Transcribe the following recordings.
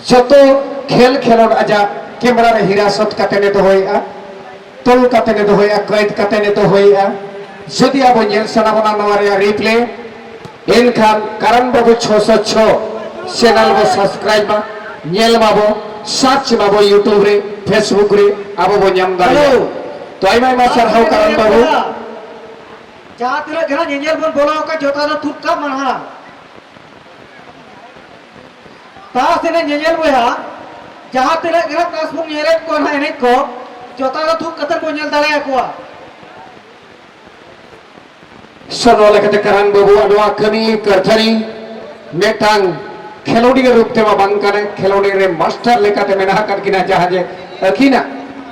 যত খেল খেলোয়াড় আजा कैमरा रे हिरासत काटेने दोहैया तोल काटेने दोहैया कैद काटेने दोहैया जदि आबो नेल सनाबना नवारे रिप्ले एनखान कारण बाबू 606 चैनल बो सब्सक्राइब बा नेल बाबो सर्च बाबो यूट्यूब रे फेसबुक रे आबो बो नाम दारे तो आइमा मास्टर हाउ कारण बाबू जहां तेरा घरा नेल बन बोला का जोता दा थुक्का मनहा ता सेने नेल बोया जहां तेरा घरा क्लास बुक नेरे को ना एने को जोता दा थुक कतर को नेल दाले को सनो लेकते कारण बाबू अनवा कमी करथरी मेटांग खेलोडी के रूप तेमा बांकाने खेलोडी रे मास्टर लेकाते मेना कर किना जहाजे अखिना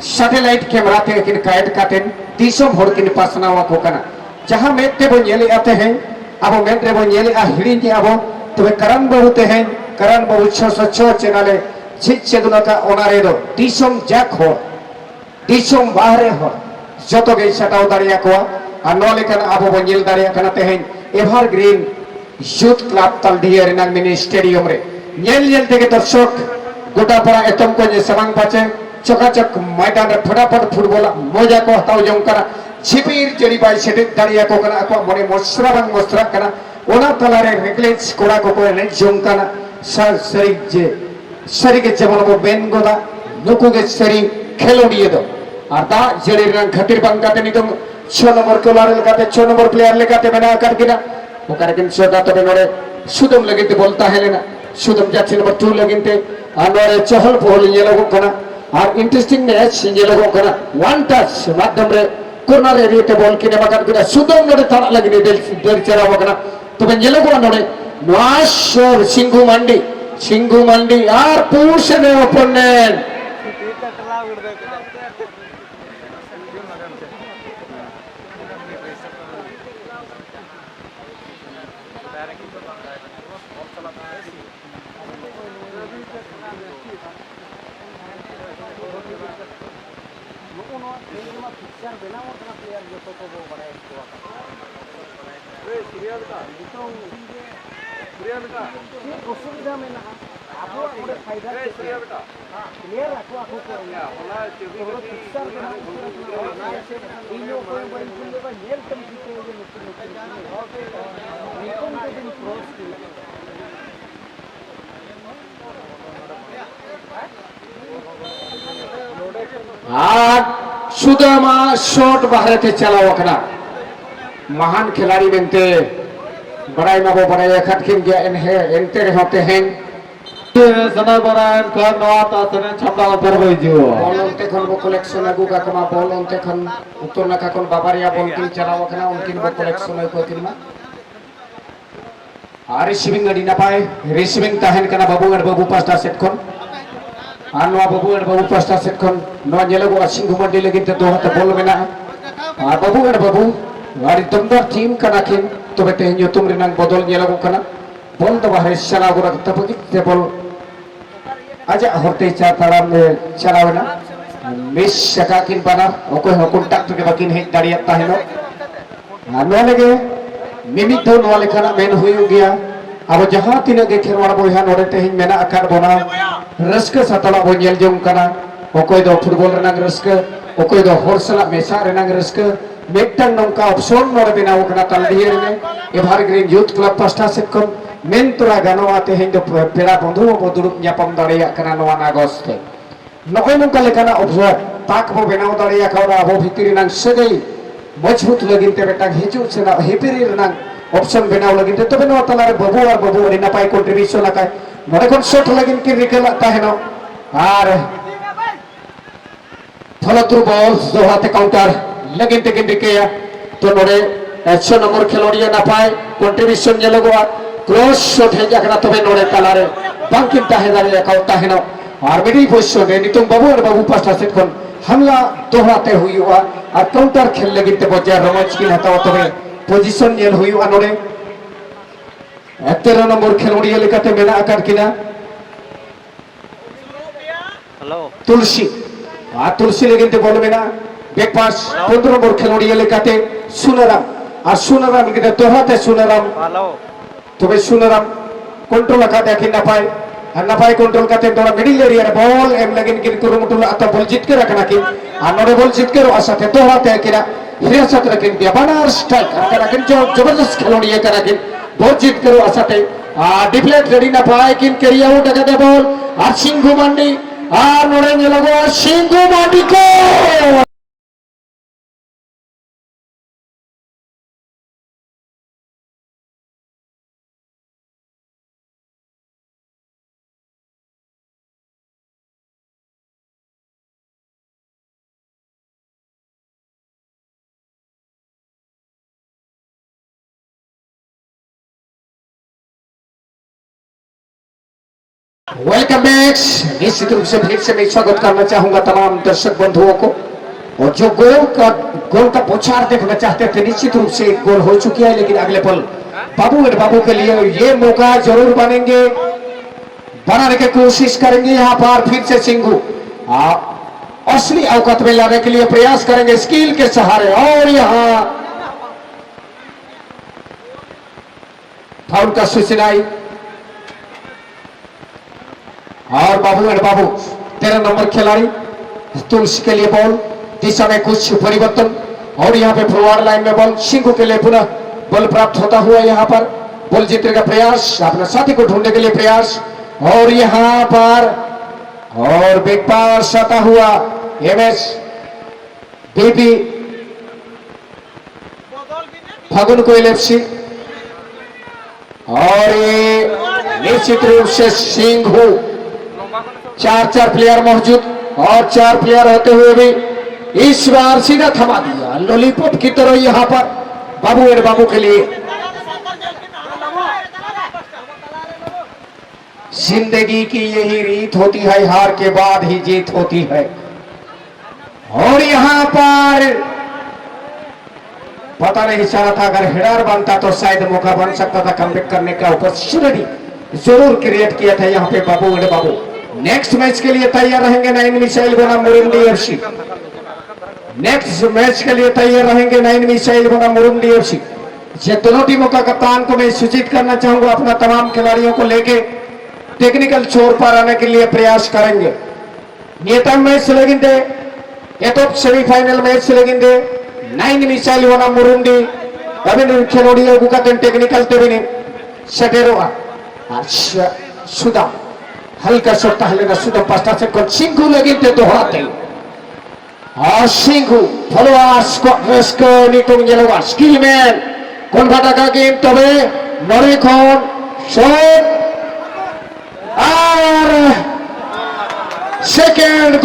सैटेलाइट कैमरा ते किन कायद काटेन तीसों भोर किन पासना वा को कना जहां मेटे बो नेले आते हैं अब मेटे बो नेले आ हिड़ी के अब तबे करण बाबू ते हैं करण बाबू 606 चैनले छिचे दुना का ओनारे दो तीसों जाक हो तीसों बाहरे हो जतो गे सटाव दारिया को आ नोलेकन अब बो नेल दारिया कना ते हैं एवरग्रीन यूथ क्लब तलडिया रेना मिनी स्टेडियम रे नेल नेल तेगे दर्शक गोटा पड़ा एतम को जे सबांग पाचे चकाचक मैदान रे फटाफट फुटबॉल मजा को हताव जम करा छिपीर जड़ी बाई सेटे दारिया को कना को मने मसरा बंग मसरा कना ओना तलारे रेगलेज कोड़ा को ने जम कना सरी के जमन को बेन गोदा नुकु के सरी खेलोडिए दो और दा जड़ी रंग खतिर बंग काते निदम 6 नंबर कोलारे लगाते 6 नंबर प्लेयर लगाते बना कर किना मुकारकिन सोदा तो बेनोरे सुदम लगिते बोलता है लेना सुदम जाच्छे नंबर 2 लगिते आनोरे चहल पहल ये लोगों कना और इंटरेस्टिंग मैच ये लोगों कना वन टच माध्यम रे कॉर्नर एरिया ते बॉल किने मकान किना सुदम नोरे ताला लगिने देर चरा वकना तो बे ये लोगों नोरे नवाशर सिंगू मंडी और पूछने ओपोनेंट सुदामा शॉट बाहर ते चला वकना महान खिलाड़ी बनते बड़ाई माबो बड़ाई खटकिन गया इन्हें इनते होते हैं सना बरान का नवाता सने छपड़ा पर बइजो बॉल उनते खन वो कलेक्शन अगु का कमा बॉल उनते खन उत्तर ना का कोन बाबारिया बॉल किन चला वकना उनकिन वो कलेक्शन को किन मा रिसीविंग अडी ना पाए रिसीविंग ताहन कना बाबू पास्टा सेट कोन आनवा बाबू पास्टा सेट कोन नो जेलगो सिंगु मंडी लगिन ते दो हाथ बॉल मेना आ बाबू गाड़ी दमदार टीम कना किन तो बेटे जो तुम रिनांग बदल जेलगो कना बॉल तो बाहर चला गुरा तपकी ते बॉल आजा होते चा ताड़ाम चलावना मिस शका किन बना ओको कॉन्टैक्ट के बाकिन हे दाड़िया ताहेनो नो लगे मिमिक दो नो लेखाना मेन हुई गया अब जहां तिना के खेरवाड़ा बोया नोडे ते हिन मेना आकार बना रस्क सतला बो नेल जम कना ओकोय दो फुटबॉल रनांग रस्क ओकोय दो हॉर्सला मेसा रनांग रस्क मेटन नंका ऑप्शन नोडे बिना ओकना तलडिये ने एवरग्रीन यूथ क्लब पास्टा से कम मेन तोरा गानो आते हैं जो पेड़ा बंधु बो दुरुप न्यापम दाड़िया कना नवा नागोस्ते नोय नंका लेकाना ऑब्जर्व ताक बो बेनाव दाड़िया खावरा बो भितरी नांग सगई मजबूत लगिनते बेटा हिजु सेना हेपेरी रनांग ऑप्शन बेनाव लगिनते तो बेनाव तलारे बाबू रे नापाय कंट्रीब्यूशन लाकाय नोडे कोन शॉट लगिन कि रिकल ताहेनो आर फलतु बॉल दो हाथे काउंटर लगिनते किन रिकेया तो नोडे 100 नंबर खेलोडिया नापाय कंट्रीब्यूशन ये लोगो क्रॉस शॉट है जकरा तबे नोडे तलारे बांकिन ताहेदारे काउंटा हेनो और मिडिल पोजीशन रे नितुम बाबू पास्टा सेट कोन हमला दोहराते हुई हुआ और काउंटर खेल लगिते बजा रमज की हताव तबे पोजीशन नेल हुई हुआ नोडे 13 नंबर खेलोडिया लेकाते मेना आकार किना हेलो तुलसी तुलसी लेकिन बॉल में ना बैक पास 15 नंबर खेलोडिया लेकाते सुनाराम और सुनाराम के दोहराते सुनाराम तो भाई सुनाराम कंट्रोल का देखी ना पाए नापाय कंट्रोल करते दौड़ा मिडिल एरिया बॉल एम लगिन किन कुरुमुटु अत बॉल जीत के रखना कि नोडे बॉल जीत के आसाते दोहराते किना हिरासत रखिन दिया बनार स्ट्राइक करना किन जो जबरदस्त खिलाड़ी है करना किन बॉल जीत के आसाते डिफ्लेक्ट रेडी ना पाए किन करिया वो टका दे बॉल सिंघु मंडी नोडे ने लगो सिंघु मंडी को वेलकम बैक। निश्चित रूप से फिर से मैं स्वागत करना चाहूंगा तमाम दर्शक बंधुओं को और जो गोल का बौछार देखना चाहते थे निश्चित रूप से गोल हो चुकी है लेकिन अगले पल बाबू के लिए ये मौका जरूर बनेंगे बनाने की कोशिश करेंगे। यहाँ पर फिर से सिंघु असली औकात में लाने के लिए प्रयास करेंगे स्किल के सहारे और यहाँ फाउल का सूचना आई और बाबू 13 नंबर खिलाड़ी तुलसी के लिए बॉल दिशा में कुछ परिवर्तन और यहाँ पे फॉरवर्ड लाइन में बॉल सिंघु के लिए पुनः बॉल प्राप्त होता हुआ यहाँ पर बॉल जीतने का प्रयास अपने साथी को ढूंढने के लिए प्रयास और यहाँ पर और बिग पास आता हुआ एमएस बीबी फागुन कोयल एफसी और ये निश्चित रूप से सिंघु 4 प्लेयर मौजूद और 4 प्लेयर होते हुए भी इस बार सीधा थमा दिया लॉलीपॉप की तरह यहाँ पर बाबू के लिए। जिंदगी की यही रीत होती है हार के बाद ही जीत होती है और यहाँ पर पता नहीं चला था अगर हिडार बनता तो शायद मौका बन सकता था कमबैक करने का अपॉर्चुनिटी जरूर क्रिएट किया था यहाँ पे बाबू। नेक्स्ट मैच के लिए तैयार रहेंगे 9 मिसाइल बना मुरुंडी एफसी। नेक्स्ट मैच के लिए तैयार रहेंगे 9 मिसाइल बना मुरुंडी एफसी। ये दोनों टीमों का कप्तान को मैं सूचित करना चाहूंगा अपना तमाम खिलाड़ियों को लेके टेक्निकल छोर पर आने के लिए प्रयास करेंगे। नियतम मैच लगिंदे ये सेमीफाइनल मैच लगिंदे 9 मिसाइल बना मुरुंडी अभी खिलाड़ी टेक्निकल तेबी सटेरोआ सुधा हल्का सोता है सुधा पास्ता से कौन सिंघु लगी थे दोहराते और सिंघु फॉलोअर्स को इसको निटों ये लोग स्किल मैन कौन भाटा का गेम तबे नॉर्वे कौन शॉट और सेकंड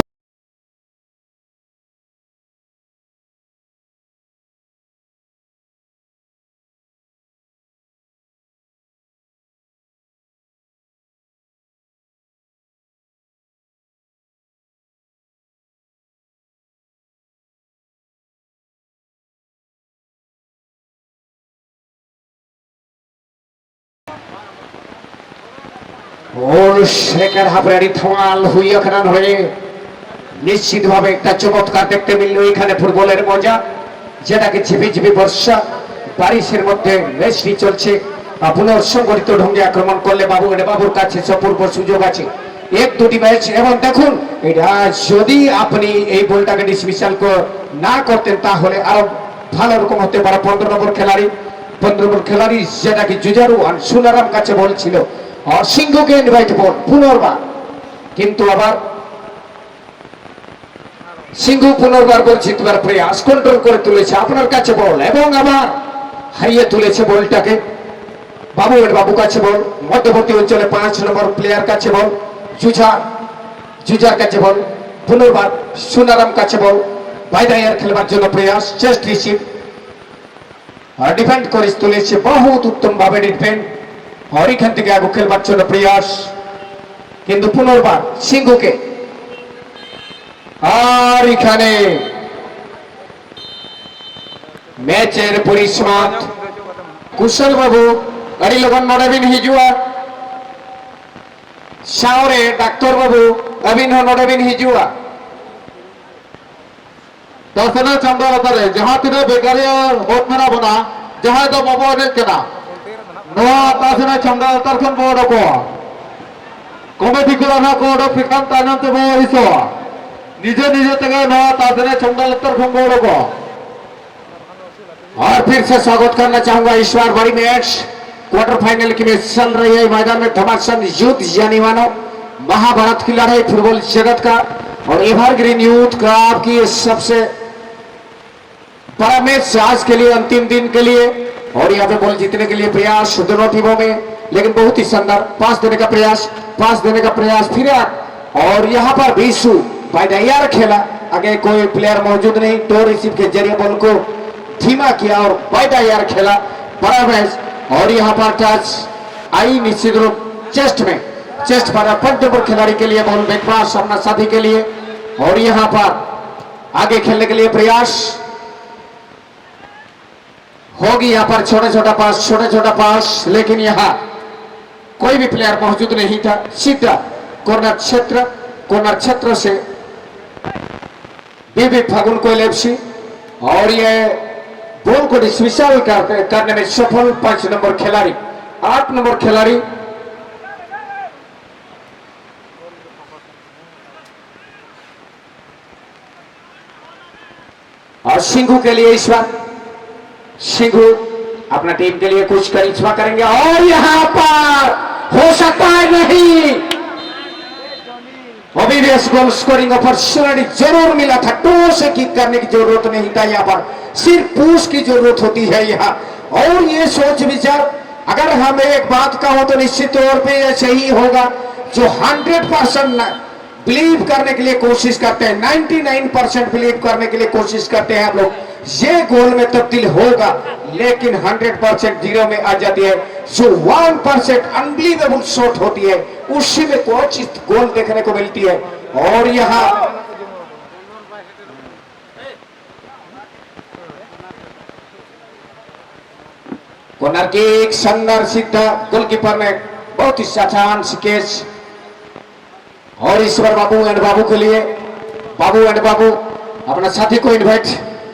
और सेकेंड हाफ रेडी थमाल हुई এখানে হয়ে নিশ্চিতভাবে একটা চমৎকার দেখতে মিলল এখানে ফুটবলের মজা যেটাকে ঝিপিঝিপি বর্ষা বারিশের মধ্যে রেসটি চলছে পুনর্সংগঠিত ঢঙ্গে আক্রমণ করলে বাবুর কাছে অপূর্ব সুযোগ আছে 1-2টি ম্যাচ এবং দেখুন এটা যদি আপনি এই বলটাকে ডিসমিসাল না করতেন তাহলে আরো ভালো রকম হতে পারে 15 নম্বর খেলাড়ি যেটাকে জুজারু আর সুনারাম কাছে বল ছিল और सिंघु के इनवाइट बॉल पुनर्बार किंतु आबार सिंघु पुनर्बार बॉल जीतबार प्रयास कंट्रोल करे तुलेছে আপনার কাছে বল এবং আবার হারিয়ে তুলেছে বলটাকে বাবু কাছে বল মধ্যবর্তী অঞ্চলে 5 নম্বর প্লেয়ার কাছে বল জুজার কাছে বল পুনর্বার সুনারাম কাছে বল বাইদায়ার খেলবার জন্য প্রয়াস চেস্ট রিসিভ আর ডিফেন্ড করে তুলেছে বহুত উত্তম ভাবে ডিফেন্ড और এখান থেকে আগে খেলবার জন্য প্রয়াস কিন্তু পুনর্বার সিংহুকে আর এখানে ম্যাচের পরিসমাপ্ত কুশল বাবু গাড়ি লগন নডাবিন হিজুয়া শাওরে ডাক্তার বাবু अभिन नडबिन हिजुआ दसना चंदा लतारे जहां तिना बेगारिया होत मेना बना जहां दो बाबा ने केना नोआ दसना चंदा लतार खन बोड़ को কমিটিগুলো কোড ফিকান তানতে বইছো নিজে নিজে থেকে ন তাদের চমদালত্তর খঙ্গড় को और फिर से स्वागत करना चाहूंगा इस बार बड़ी मैच क्वार्टर फाइनल की मैच चल रही है मैदान में घमासान युद्ध यानी मानो महाभारत की लड़ाई फुटबॉल जगत का और एवरग्रीन यूथ क्लब की सबसे बड़ा मैच आज के लिए अंतिम दिन के लिए और यहाँ पे बॉल जीतने के लिए प्रयास दोनों टीमों में लेकिन बहुत ही शानदार पास देने का प्रयास फिर और यहाँ पर बीसू बाइडाइयार खेला आगे कोई प्लेयर मौजूद नहीं टो रिसीव के जरिए बॉल को धीमा किया और बाइडाइयार खेला बड़ा मैच और यहाँ पर टच आई निश्चित रूप चेस्ट पर पंच नंबर खिलाड़ी के लिए बॉल बैकपास अपना साथी के लिए और यहाँ पर आगे खेलने के लिए प्रयास होगी यहाँ पर छोटा पास लेकिन यहाँ कोई भी प्लेयर मौजूद नहीं था सीधा कॉर्नर क्षेत्र से बीबी फागुन कोयल एफसी और ये बॉल को डिसमिसल करने में सफल 5 नंबर खिलाड़ी 8 नंबर खिलाड़ी और सिंघू के लिए इस बार सिंघू अपना टीम के लिए कुछ करिश्मा करेंगे और यहाँ पर हो सकता है नहीं ऑब्वियस गोल स्कोरिंग अपॉर्चुनिटी जरूर मिला था टो से किक करने की जरूरत नहीं था यहाँ पर सिर्फ पुश की जरूरत होती है यहाँ और ये सोच विचार अगर हम एक बात कहो तो निश्चित तौर पे ये सही होगा जो 100% बिलीव करने के लिए कोशिश करते हैं 99% बिलीव करने के लिए कोशिश करते हैं आप लोग ये गोल में तब्दील होगा लेकिन 100% जीरो में आ जाती है जो 1% अनबिलीवेबल शॉट होती है उसी में कुछ गोल देखने को मिलती है और यहाँ कॉर्नर किक शानदार सीधा गोलकीपर ने बहुत ही आसान कैच और इस बार बाबू एंड बाबू अपना साथी को इनवाइट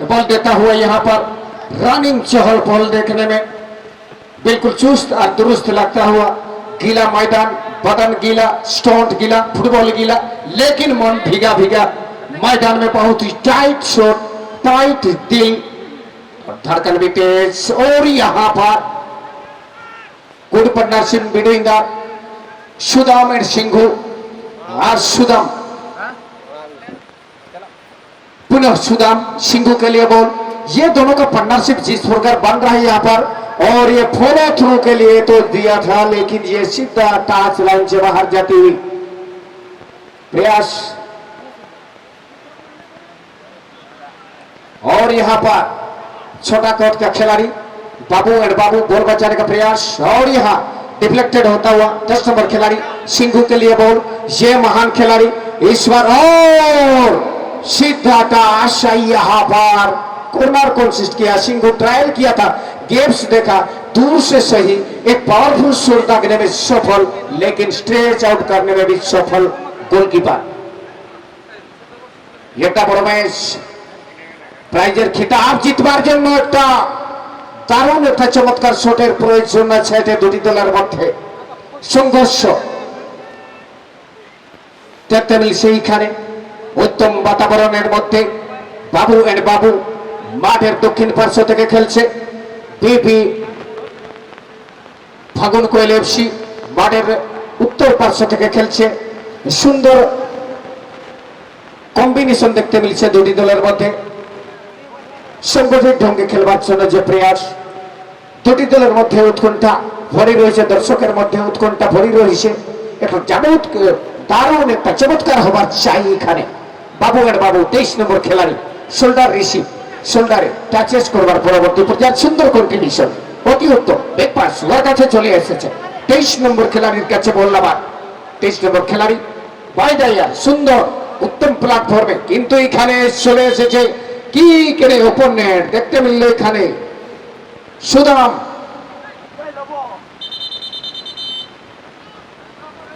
बॉल देता हुआ यहाँ पर रनिंग चहल पहल देखने में बिल्कुल चुस्त और दुरुस्त लगता हुआ गीला मैदान बदन गीला स्टोन गीला फुटबॉल गीला लेकिन मन भीगा मैदान में बहुत ही टाइट शॉट टाइट दिल और धड़कन भी तेज और यहाँ पर good partnership between the Sudam and Singhu और सुदाम पुनः सुदाम सिंघू के लिए बॉल ये दोनों का पार्टनरशिप जिस प्रकार बन रहा है यहाँ पर और ये फॉलो थ्रू के लिए तो दिया था लेकिन ये सीधा टच लाइन से बाहर जाती हुई प्रयास और यहाँ पर छोटा कोट का खिलाड़ी बाबू बॉल बचाने का प्रयास और यहाँ डिफ्लेक्टेड होता हुआ 10 नंबर खिलाड़ी सिंघू के लिए बॉल ये महान खिलाड़ी इस बार और सीधा टच यहाँ पर कॉर्नर कोशिश किया सिंघू ट्रायल किया था गेप्स देखा दूर से सही एक पावरफुल शॉट दागने में सफल लेकिन स्ट्रेच आउट करने में भी सफल गोलकीपर এটা বড় ম্যাচ প্রাইজের খিতাব জিতবার জন্য একটা দারুণ একটা চমৎকার শটের প্রয়োজন আছে দুটি দলের মধ্যে সংঘর্ষ দেখতে মিলছে এইখানে উত্তম বাতাবরণের মধ্যে বাবু মাঠের দক্ষিণ পার্শ্ব থেকে খেলছে বিপি ফাগুন কোয়েল এফসি মাঠের উত্তর পার্শ্ব থেকে খেলছে সুন্দর কম্বিনেশন দেখতে মিলছে দুটি দলের মধ্যে সংগঠিত ঢঙ্গে খেলবার জন্য যে প্রয়াস দুটি দলের মধ্যে উৎকণ্ঠা ভরি রয়েছে দর্শকের মধ্যে উৎকণ্ঠা ভরি রয়েছে একটা দারুণ একটা চমৎকার হবার চাই এখানে বাবু 23 নম্বর খেলাড়ি শোল্ডার রিসিভ শোল্ডারে টাচেস করবার পরবর্তী পর্যায়ে সুন্দর কন্টিনিউশন অতি উত্তম বেক পাস ওর কাছে চলে এসেছে 23 নম্বর খেলাড়ির কাছে বল আবার 23 নম্বর খেলাড়ি বাইদাইয়া সুন্দর উত্তম প্ল্যাটফর্মে কিন্তু এখানে চলে এসেছে কি করে ওপোনেন্ট দেখতে মিলল এখানে सुदाम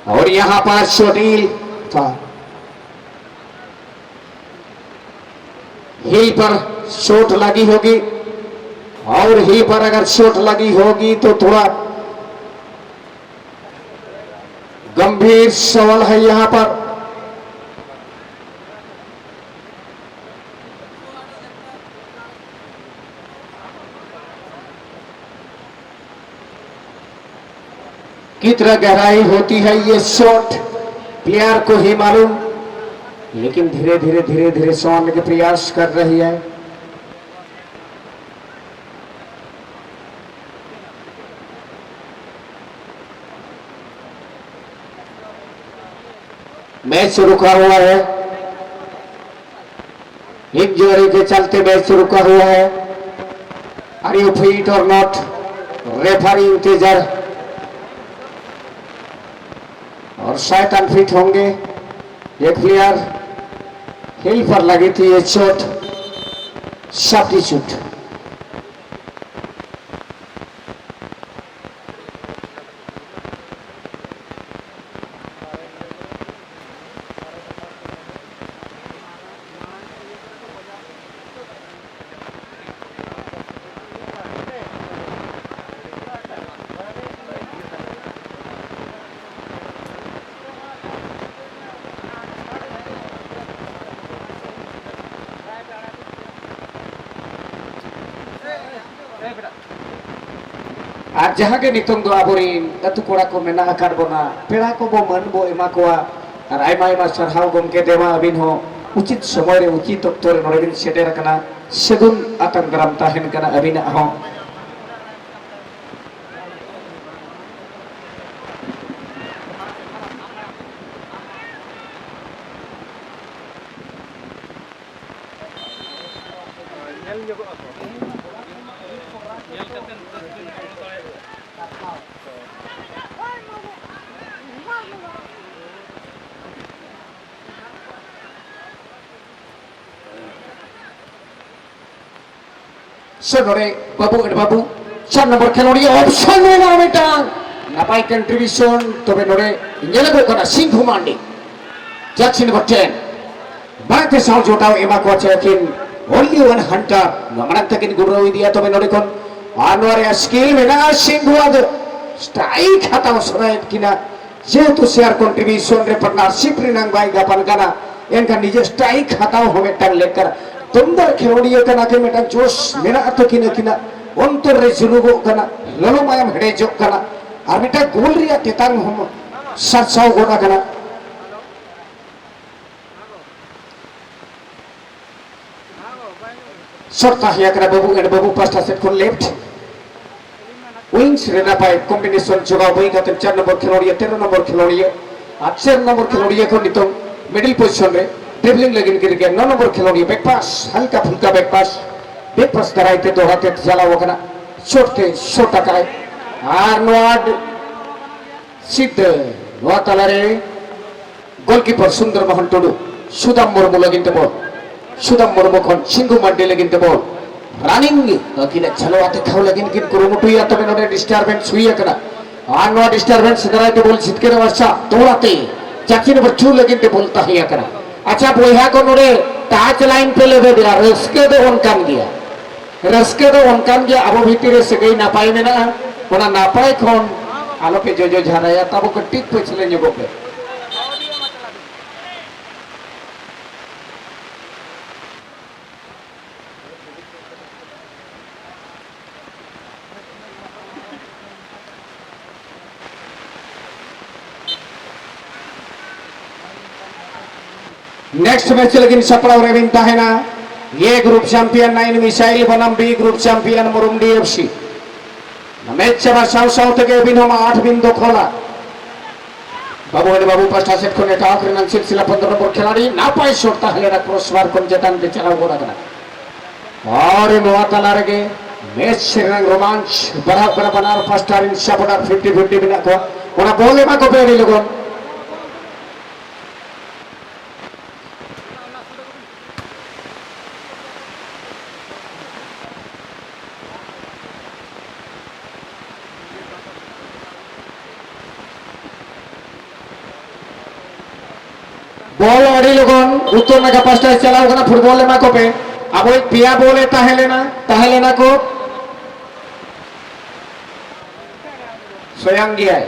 और यहां पर शोटील था हिल पर चोट लगी होगी और हिल पर अगर चोट लगी होगी तो थोड़ा गंभीर सवाल है यहाँ पर। कितना गहराई होती है ये शॉट प्लेयर को ही मालूम, लेकिन धीरे धीरे धीरे धीरे सोने के प्रयास कर रही है। मैच रुका हुआ है, इंजरी के चलते मैच रुका हुआ है। आर यू फिट और नॉट? रेफरी इंतजार और शायद अनफिट होंगे। एक प्लेयर हिल पर लगी थी ये चोट, सब्स्टिट्यूट। আর যাহাকে নিতং দো আবরিন আতু কোড়া কো মেনা আকার বনা পেড়া কো বো মন বো এমা কোয়া আর আইমা আইমা সারহাও গমকে দেবা আবিন হো উচিত সময় রে উচিত অক্তরে নড়বিন সেটের কানা সেগুন আতং গ্রাম তাহেন কানা আবিনা হো। Sonore babu and babu 4 নম্বর খেলোয়াড় অপশন এর নামটা নাপাই কন্ট্রিবিউশন তবে নরে ইঞ্জেলাগো করা সিংহু মান্ডি যাচ্ছে নম্বর 10 বাতে সাউ জোটাও এমা কো চেকিন only one hunter নমনাক তাকিন গুরুই দিয়া তবে নরে কোন আনোয়ার স্কিল মেনা সিংহু আদ স্ট্রাইক হাতাও সরাই কিনা যেহেতু শেয়ার কন্ট্রিবিউশন রে পার্টনারশিপ রে নাং বাই গাপান কানা এনকা নিজে স্ট্রাইক হাতাও হবে টাং লেकर तुमदार खेलोड़ियों का नाके मेटा जोश मेरा तो किना किना अंतर रे जुनुगो कना ललो मायम हेडे जो कना और मेटा गोल रिया तेतांग हम सरसाव गोना कना शॉर्टा हिया कना बाबू पास्टा सेट को लेफ्ट विंग्स रेना पाए कॉम्बिनेशन जगह वही का 4 नंबर खिलाड़ी 13 नंबर खिलाड़ी 8 नंबर खिलाड़ी को नितो मिडिल पोजीशन रे ड्रिबलिंग लेकिन गिर गया। 9 नंबर खिलाड़ी बैक पास हल्का फुल्का बैक पास कराइते दो हाथे चला वो कना छोड़ते छोटा कराए आर्नवाड सिद्ध नोआ तलारे गोलकीपर सुंदर मोहन टुडू सुदाम मुर्मू लगिनते बॉल सुदाम मुर्मू खन सिंगु मड्डी लगिनते बॉल रनिंग किने चलो आते खाओ लगिन किन कुरुमुटु या तबे नोडे डिस्टर्बेंस हुई कना आर्नवाड डिस्टर्बेंस कराइते बॉल जितके वर्षा तोड़ाते चाची नंबर 2 लगिनते बोलता है कना। अच्छा बोहा को नोड़े टाच लाइन पे लेवे दिला रस्के दो उनकान गया अब भीतर से गई नापाई में ना ओना नापाई खन आलो पे जो झाराया तब को टिक पे चले जगो पे नेक्स्ट मैच लेकिन सपड़ा रेविंता है ना ये ग्रुप चैंपियन 9 मिसाइल बनाम बी ग्रुप चैंपियन मुरुंडी एफसी मैच चला साउ साउ থেকে অভিনম 8 বিন্দু খোলা বাবু পাঁচটা সেট করে টাক রে নাম সিলসিলা 15 নম্বর খেলোয়াড় না পায় শট তাহলে না ক্রসবার কোন জেতানতে চালাও গোলা করা और नोआ तलार के मैच श्रीरंग रोमांच बराबर बनार फर्स्ट आर इन सपोर्टर 50-50 बिना को ओना बोले मा को पेड़ी लोगन बॉल अड़ी लोगन उत्तर में का पास्टा चलाओ कना फुटबॉल में को पे अब वो पिया बोले ताहे लेना को स्वयं गया है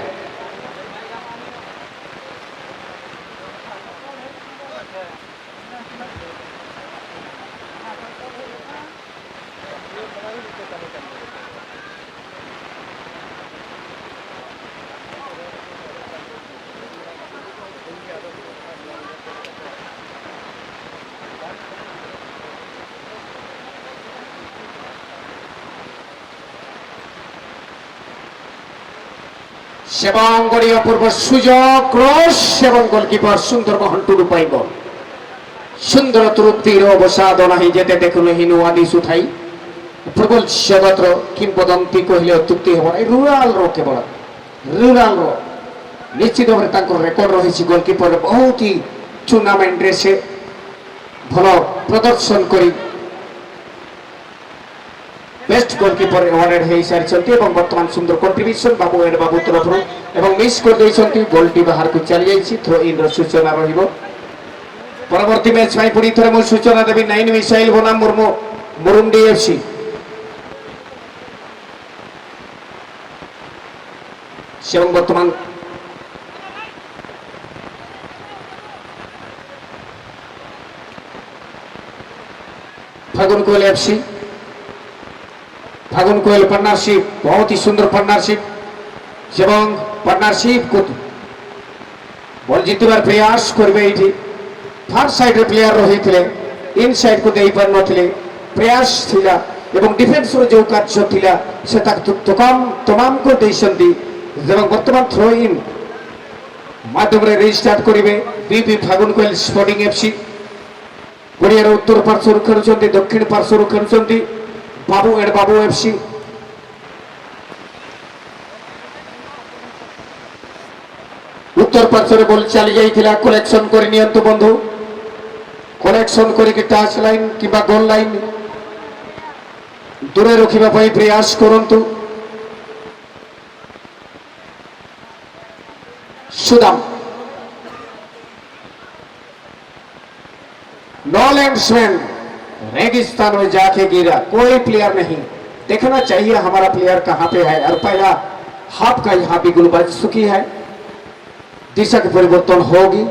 এবং গড়িয়া পূর্ব সুযোগ ক্রস এবং গোলকিপার সুন্দর মোহন টুডু পাইব সুন্দর তৃপ্তির অবসাদ নাহি যেতে দেখুন হিনু আদি সুথাই প্রবল জগতর কিংবদন্তি কহিলে অত্যুক্তি হব নাই রুরাল র কেবল রুরাল র নিশ্চিত ভাবে তাঁর রেকর্ড রয়েছে গোলকিপার বহুত টুর্নামেন্টরে সে ভাল প্রদর্শন করি বেস্ট গোলকিপর আওয়ার্ড হয়ে সারিছেন এবং বর্তমান সুন্দর কন্ট্রিবিউশন বাবু এড বাবু তরফর এবং মিস করে দিয়েছেন গোলটি বাহারକୁ চালি যাইছি থ্রো ইন র সূচনা রহিব পরবর্তী ম্যাচ পাই পুরি থরে মু সূচনা দেবি 9 মিসাইল বনাম মুর্মু মুরুন্ডি এফসি এবং বর্তমান फागुन कोयल एफसी फागुन कोयल पार्टनरशिप बहुत ही सुंदर पार्टनरशिप एवं पार्टनरशिप को बल जितबार प्रयास करबे एठी फार साइड रे प्लेयर रही थे इन साइड को देई पार नथिले प्रयास थिला एवं डिफेंस रो जो कार्य थिला से तक तमाम को देइसंती एवं वर्तमान थ्रो इन माध्यम रे रीस्टार्ट करिवे बीपी फागुन कोयल स्पोर्टिंग एफसी गड़ियार उत्तर पार्श्वर खेलुंट दक्षिण पार्श्वर खेलुंट बाबू एंड बाबू एफसी उत्तर पार्श्वर बल चली जाइए कलेक्शन कर बंधु कलेक्शन करके टच लाइन कि गोल लाइन दूरे रखा प्रयास करूँ सुदाम नो लैंड्समैन रेगिस्तान में जाके गिरा कोई प्लेयर नहीं देखना चाहिए हमारा प्लेयर कहां पे है और पहला हाफ का यहाँ भी गुलबाजी सुखी है दिशा की परिवर्तन होगी